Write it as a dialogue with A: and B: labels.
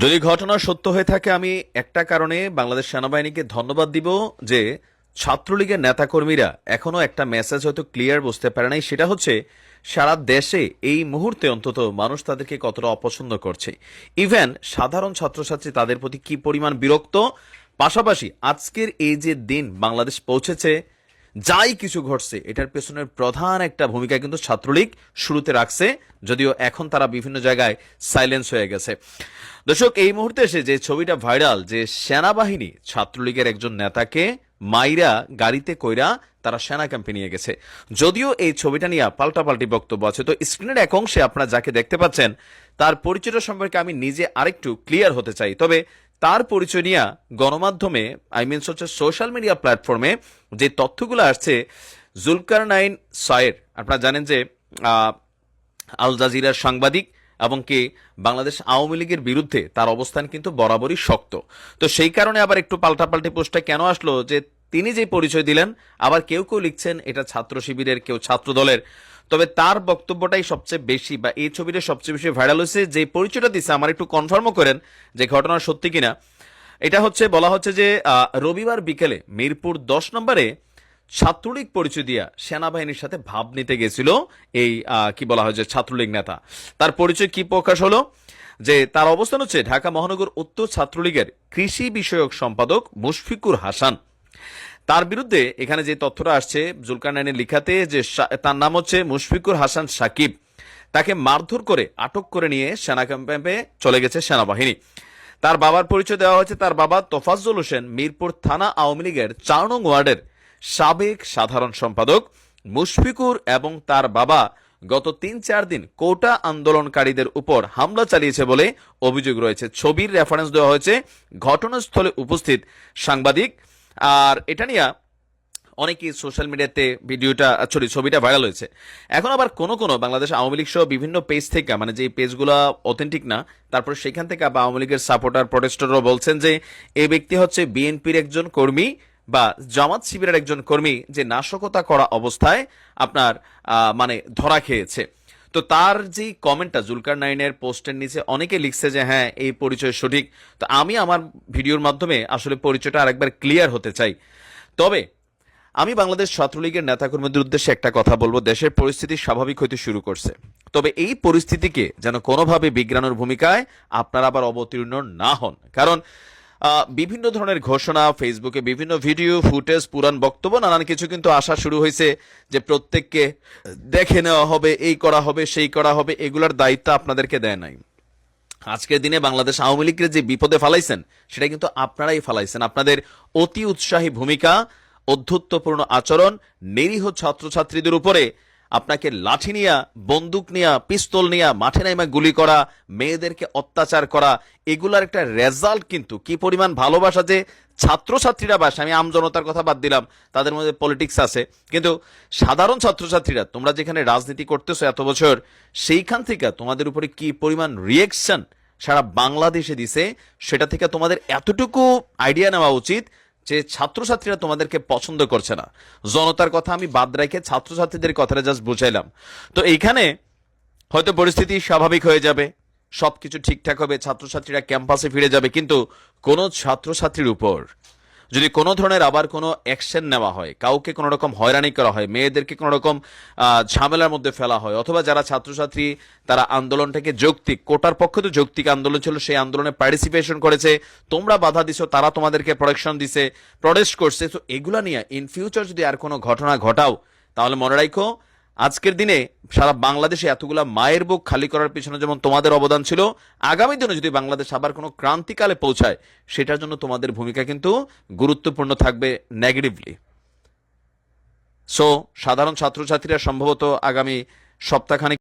A: যদি ঘটনা সত্য হয়ে থাকে, আমি একটা কারণে বাংলাদেশ সেনাবাহিনীকে ধন্যবাদ দিব যে ছাত্রলীগের নেতাকর্মীরা এখনো একটা মেসেজ হয়তো ক্লিয়ার বুঝতে পারে নাই। সেটা হচ্ছে সারা দেশে এই মুহূর্তে অন্তত মানুষ তাদেরকে কতটা অপছন্দ করছে, ইভেন সাধারণ ছাত্রছাত্রী তাদের প্রতি কি পরিমাণ বিরক্ত। পাশাপাশি আজকের এই যে দিন বাংলাদেশ পৌঁছেছে, যাই কিছু ঘটছে এটার পেছনের প্রধান একটা ভূমিকা কিন্তু ছাত্রলীগ শুরুতে রাখছে, যদিও এখন তারা বিভিন্ন জায়গায় সাইলেন্স হয়ে গেছে। দর্শক, এই মুহূর্তে এসে যে ছবিটা ভাইরাল, যে সেনাবাহিনী ছাত্রলীগের একজন নেতাকে মাইরা গাড়িতে কইরা তারা সেনা ক্যাম্পে নিয়ে গেছে। যদিও এই ছবিটা নিয়ে পাল্টাপাল্টি বক্তব্য আছে, তো স্ক্রিনের এক অংশে আপনারা যাকে দেখতে পাচ্ছেন তার পরিচয়টা সম্পর্কে আমি নিজে আরেকটু ক্লিয়ার হতে চাই। তবে তার পরিচয় নিয়ে গণমাধ্যমে, আই মিনস হচ্ছে সোশ্যাল মিডিয়া প্ল্যাটফর্মে যে তথ্যগুলো আসছে, জুলকারনাইন সায়ের, আপনারা জানেন যে আল জাজিরার সাংবাদিক এবং কি বাংলাদেশ আওয়ামী লীগের বিরুদ্ধে তার অবস্থান কিন্তু বরাবরই শক্ত। তো সেই কারণে আবার একটু পাল্টাপাল্টি পোস্টটা কেন আসলো, যে তিনি যে পরিচয় দিলেন, আবার কেউ কেউ লিখছেন এটা ছাত্র শিবিরের, কেউ ছাত্র দলের। তবে তার বক্তব্যটাই সবচেয়ে বেশি, বা এই ছবিটা সবচেয়ে বেশি ভাইরাল হয়েছে। যে পরিচয়টা দিচ্ছে আমার একটু কনফার্মও করেন যে ঘটনা সত্যি কিনা। এটা হচ্ছে, বলা হচ্ছে যে রবিবার বিকেলে মিরপুর 10 নম্বরে ছাত্রলীগ পরিচয় দিয়া সেনাবাহিনীর সাথে ভাব নিতে গেছিল এই কি বলা হয় যে ছাত্রলীগ নেতা। তার পরিচয় কি প্রকাশ হলো, যে তার অবস্থান হচ্ছে ঢাকা মহানগর উত্তর ছাত্রলীগের কৃষি বিষয়ক সম্পাদক মুশফিকুর হাসান। তার বিরুদ্ধে এখানে যে তথ্যটা আসছে জুলকারনাইনের লিখাতে, যে তার নাম হচ্ছে মুশফিকুর হাসান সাকিব, তাকে মারধর করে আটক করে নিয়ে সেনা ক্যাম্পে চলে গেছে সেনাবাহিনী। তার বাবার পরিচয় দেওয়া হয়েছে, তার বাবা তোফাজ্জল হোসেন মিরপুর থানা আওয়ামী লীগের 4 নং ওয়ার্ডের সাবেক সাধারণ সম্পাদক। মুশফিকুর এবং তার বাবা গত 3-4 দিন কোটা আন্দোলনকারীদের উপর হামলা চালিয়েছে বলে অভিযোগ রয়েছে। ছবির রেফারেন্স দেওয়া হয়েছে ঘটনাস্থলে উপস্থিত সাংবাদিক। আর এটা নিয়ে অনেকেই সোশ্যাল মিডিয়াতে ছবিটা ভাইরাল হয়েছে। এখন আবার কোন কোন বাংলাদেশ আওয়ামী লীগ সহ বিভিন্ন পেজ থেকে, মানে যে পেজগুলো অথেন্টিক না, তারপর সেখান থেকে আওয়ামী লীগের সাপোর্টার প্রটেস্টররা বলছেন যে এই ব্যক্তি হচ্ছে বিএনপির একজন কর্মী বা জামাত শিবিরের একজন কর্মী, যে নাশকতা করা অবস্থায় আপনার মানে ধরা খেয়েছে। তো তার যে কমেন্টটা জুলকারনাইনের পোস্টের নিচে অনেকে লিখছে যে হ্যাঁ, এই পরিচয় সঠিক। তো আমি আমার ভিডিওর মাধ্যমে আসলে পরিচয়টা আরেকবার ক্লিয়ার হতে চাই। তবে আমি বাংলাদেশ ছাত্রলীগের নেতাকর্মীদের উদ্দেশ্যে একটা কথা বলবো, দেশের পরিস্থিতি স্বাভাবিক হইতে শুরু করছে। তবে এই পরিস্থিতিকে যেন কোনোভাবে বিজ্ঞানের ভূমিকায় আপনারা আবার অবতীর্ণ না হন। কারণ বিভিন্ন ধরনের ঘোষণা, ফেসবুকে বিভিন্ন ভিডিও ফুটেজ, পুরান বক্তব্য, নানান কিছু কিন্তু আসা শুরু হয়েছে যে প্রত্যেককে দেখে নেওয়া হবে, এই করা হবে, সেই করা হবে। এগুলার দায়িত্ব আপনাদেরকে দেয় নাই। আজকের দিনে বাংলাদেশ আওয়ামী লীগের যে বিপদে ফালাইছেন সেটা কিন্তু আপনারাই ফালাইছেন। আপনাদের অতি উৎসাহী ভূমিকা, অধ্যত্বপূর্ণ আচরণ, নিরীহ ছাত্রছাত্রীদের উপরে আপনাকে লাঠি নিয়া, বন্দুক নিয়া, পিস্তল নিয়া মাঠে নাইমা গুলি করা, মেয়েদেরকে অত্যাচার করা, এগুলার একটা রেজাল্ট কিন্তু কি পরিমাণ ভালোবাসা যে ছাত্রছাত্রীরা বাসে। আমি আমজনতার কথা বাদ দিলাম, তাদের মধ্যে পলিটিক্স আছে, কিন্তু সাধারণ ছাত্রছাত্রীরা, তোমরা যেখানে রাজনীতি করতেছো এত বছর, সেইখান থেকে তোমাদের উপরে কি পরিমাণ রিয়েকশন সারা বাংলাদেশে দিছে, সেটা থেকে তোমাদের এতটুকু আইডিয়া নেওয়া উচিত যে ছাত্রছাত্রীরা তোমাদেরকে পছন্দ করছে না। জনতার কথা আমি বাদ রেখে ছাত্রছাত্রীদের কথাটা জাস্ট বুঝাইলাম। তো এইখানে হয়তো পরিস্থিতি স্বাভাবিক হয়ে যাবে, সবকিছু ঠিকঠাক হবে, ছাত্রছাত্রীরা ক্যাম্পাসে ফিরে যাবে, কিন্তু কোনো ছাত্রছাত্রীর উপর যদি কোনো ধরনের আবার কোনো অ্যাকশন নেওয়া হয়, কাউকে কোনো রকম হয়রানি করা হয়, মেয়েদেরকে কোনো রকম ঝামেলার মধ্যে ফেলা হয়, অথবা যারা ছাত্রছাত্রী তারা আন্দোলনটাকে যৌক্তিক, কোটার পক্ষে তো যৌক্তিক আন্দোলন ছিল, সেই আন্দোলনে পার্টিসিপেশন করেছে, তোমরা বাধা দিছো, তারা তোমাদেরকে প্রোটেকশন দিছে, প্রটেস্ট করছে, তো এগুলা নিয়ে ইন ফিউচার যদি আর কোনো ঘটনা ঘটাও, তাহলে মনে রাখো আজকের দিনে সারা বাংলাদেশে এতগুলা মায়ের বুক খালি করার পিছনে যেমন তোমাদের অবদান ছিল, আগামী দিনে যদি বাংলাদেশ আবার কোনো ক্রান্তিকালে পৌঁছায়, সেটার জন্য তোমাদের ভূমিকা কিন্তু গুরুত্বপূর্ণ থাকবে নেগেটিভলি। সো সাধারণ ছাত্রছাত্রীরা সম্ভবত আগামী সপ্তাহখানেক